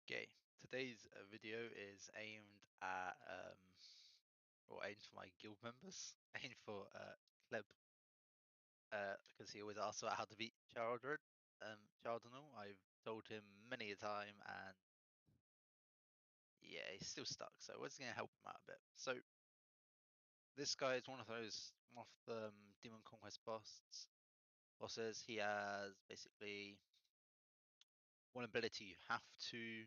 Okay, today's video is aimed at or aimed for my guild members, aimed for Kleb, because he always asks about how to beat Chardonal. I've told him many a time, and yeah, he's still stuck. So we're just gonna help him out a bit. So this guy is one of the Demon Conquest bosses. He has basically one ability you have to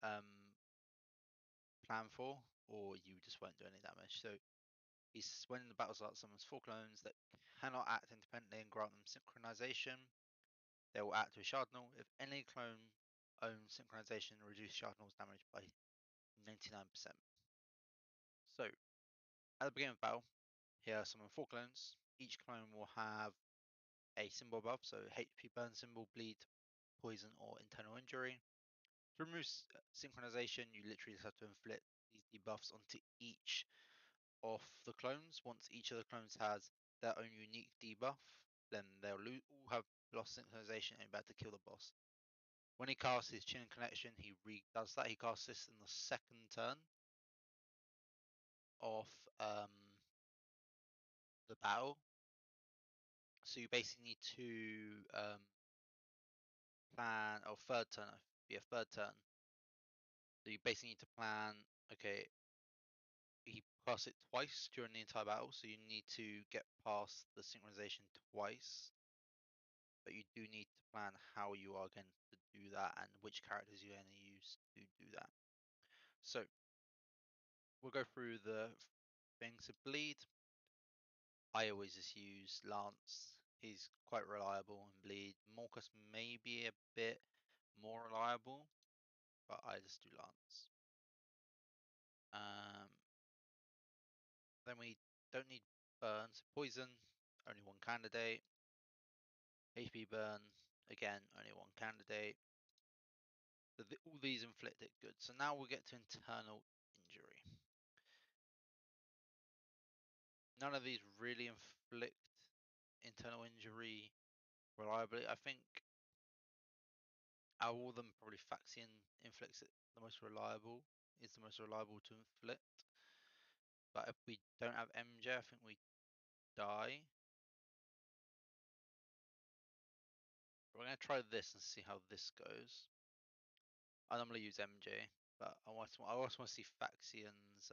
um plan for, or you just won't do any damage. So he's when the battle starts, summons 4 clones that cannot act independently and grant them synchronization. They will act with Chardonal. If any clone owns synchronization, reduce Chardonal's damage by 99%. So at the beginning of battle, here are summon 4 clones. Each clone will have a symbol above, so HP burn symbol, bleed, poison, or internal injury. To remove synchronization, you literally just have to inflict these debuffs onto each of the clones. Once each of the clones has their own unique debuff, then they'll all have lost synchronization and be able to kill the boss. When he casts his Chin Connection, he does that. He casts this in the second turn of the battle. So you basically need to plan, or third turn, be a third turn. So you basically need to plan, okay, he casts it twice during the entire battle, so you need to get past the synchronization twice. But you do need to plan how you are going to do that and which characters you're going to use to do that. So we'll go through the things. So bleed, I always just use Lance. He's quite reliable in bleed. Morcus may be a bit more reliable, but I just do Lance. Then we don't need burn. So poison, only one candidate. HP burn, again, only one candidate. So all these inflict it good. So now we'll get to internal injury. None of these really inflict internal injury reliably. I think out of all of them, probably Faxian inflicts it the most reliable, is the most reliable to inflict. But if we don't have MJ, I think we die. We're going to try this and see how this goes. I normally use MJ, but I also want to see Faxian's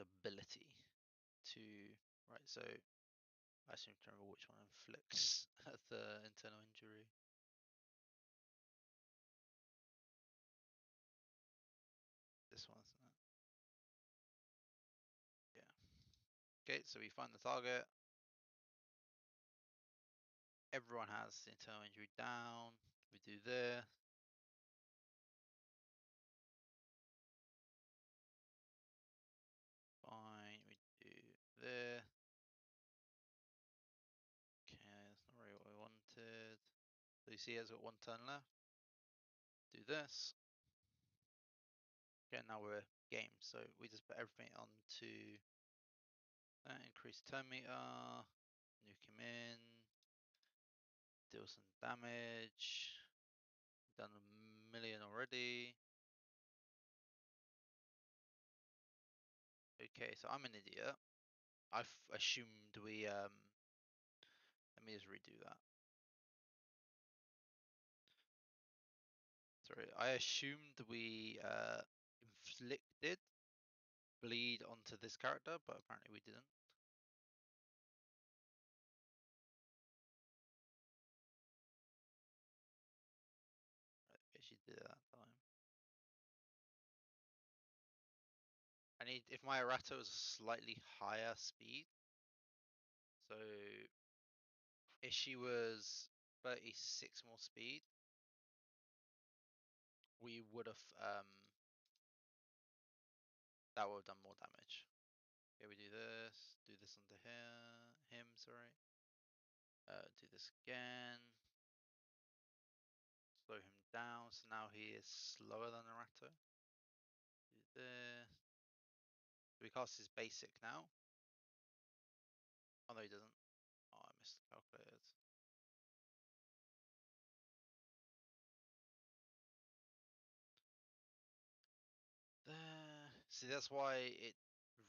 ability to, right, so I seem to remember which one inflicts the internal injury. This one, isn't it? Yeah. Okay, so we find the target. Everyone has the internal injury down. We do this. Fine, we do this. Okay, that's not really what we wanted. So you see, it's got 1 turn left. Do this. Okay, now we're game. So we just put everything onto that. Increase turn meter. Nuke him in. Deal some damage. Done 1,000,000 already. Okay, so I'm an idiot. I've assumed we let me just redo that. Sorry, I assumed we inflicted bleed onto this character, but apparently we didn't. I actually did it that time. I need, if my errata was a slightly higher speed, so if she was 36 more speed, we would have that would have done more damage. Okay, we do this onto him, sorry. Do this again. Slow him down, so now he is slower than Arato. Do this. Do we cast his basic now? Oh no, he doesn't. Oh, I miscalculated. See, that's why it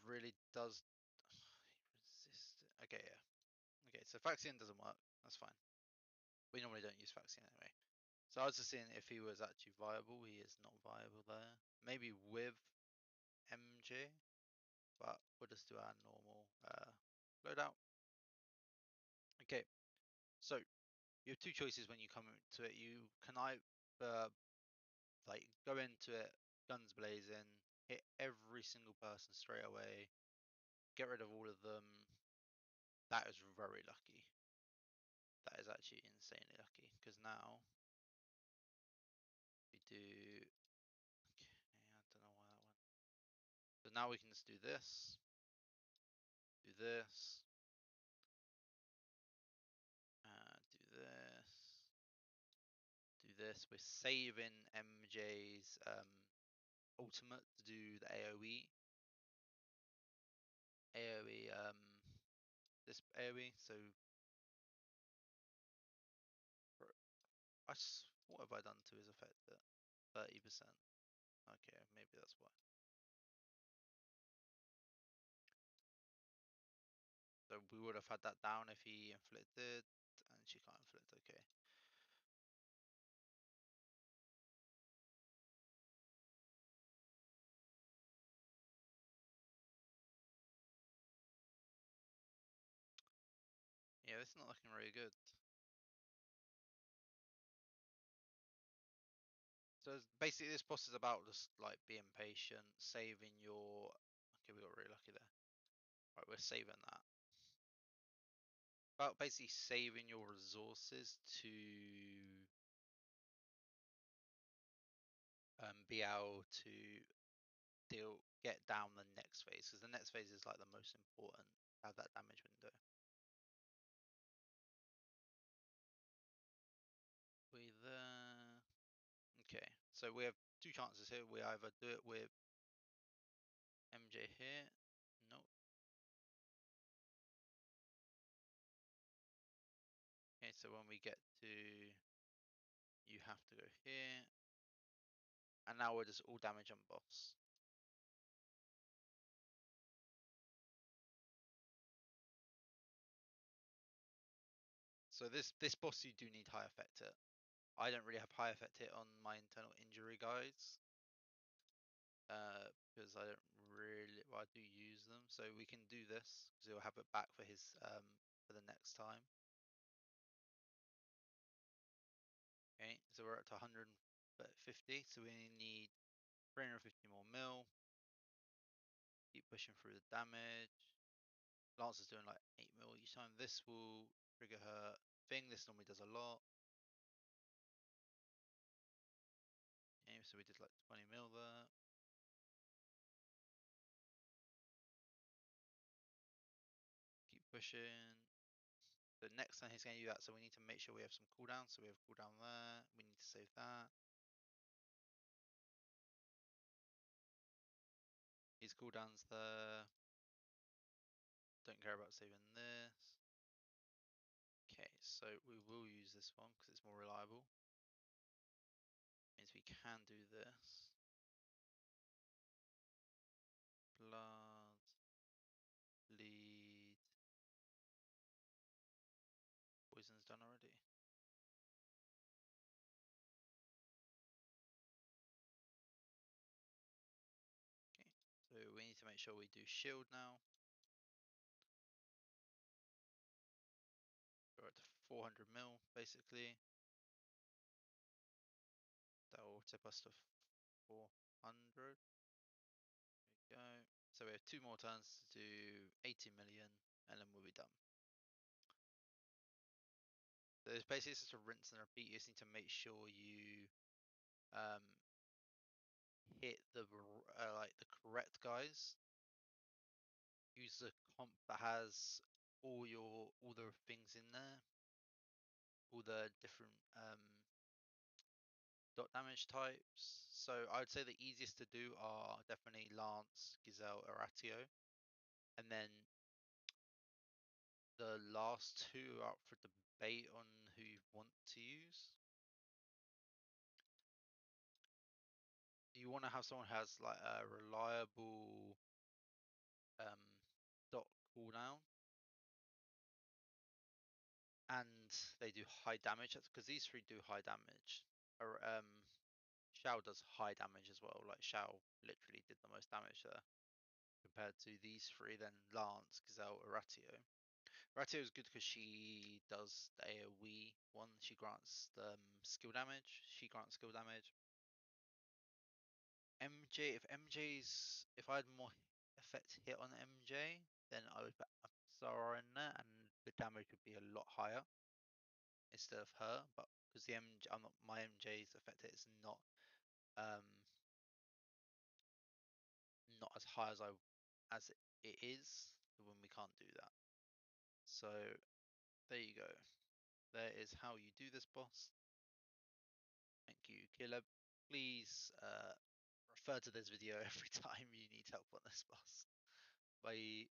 really does resist it. Okay, yeah. Okay, so Faxion doesn't work. That's fine. We normally don't use Faxion anyway. So I was just seeing if he was actually viable. He is not viable there. Maybe with MG, but we'll just do our normal loadout. Okay, so you have two choices when you come into it. You can either like go into it guns blazing, hit every single person straight away, get rid of all of them. That is very lucky. That is actually insanely lucky because now we do. Okay, I don't know why that one. So now we can just do this, do this, do this, do this. We're saving MJ's ultimate to do the AOE. This AOE. So what have I done to his effect? 30%. Okay, maybe that's why. So we would have had that down if he inflicted, and she can't inflict. Okay. Yeah, this is not looking really good. So basically, this boss is about just like being patient, saving your. Okay, we got really lucky there. Right, we're saving that. About basically saving your resources to be able to get down the next phase, because the next phase is like the most important. Have that damage window. We there. Okay, so we have two chances here. We either do it with MJ here. Nope. Okay, so when we get to, you have to go here, and now we're just all damage on boss. So this boss you do need high effect hit. I don't really have high effect hit on my internal injury guys. Because I don't really, well, I do use them, so we can do this because he'll have it back for his for the next time. Okay, so we're up to 150, so we need 350 more mil. Keep pushing through the damage. Lance is doing like 8 mil each time. This will trigger her thing. This normally does a lot. Okay, so we did like 20 mil there. Keep pushing. The next time he's going to do that, so we need to make sure we have some cooldown. So we have cooldown there. We need to save that. His cooldown's there. Don't care about saving this. Okay, so we will use this one because it's more reliable. Means we can do this. Blood, bleed. Poison's done already. Okay, so we need to make sure we do shield now. We're at 400 mil basically. That will tip us to 400. There we go. So we have 2 more turns to do 80 million and then we'll be done. So it's basically just a rinse and repeat. You just need to make sure you um, hit the like the correct guys. Use the comp that has all the things in there, all the different dot damage types. So I would say the easiest to do are definitely Lance, Gazelle, Oratio, and then the last two are up for debate on who you want to use. you want to have someone who has like a reliable dot cooldown, and they do high damage. That's because these three do high damage. Or Shao does high damage as well. Like Shao literally did the most damage there compared to these three. Then Lance, Gazelle, Oratio. Oratio is good because she does the AoE one. She grants the skill damage. She grants skill damage. MJ, if I had more effect hit on MJ, then I would put Zara in there, and the damage would be a lot higher instead of her. But because the MJ, I'm not, my MJ's effect hit is um not as high as it is when we can't do that. So there you go. There is how you do this boss. Thank you, Caleb. Please refer to this video every time you need help on this boss. Bye.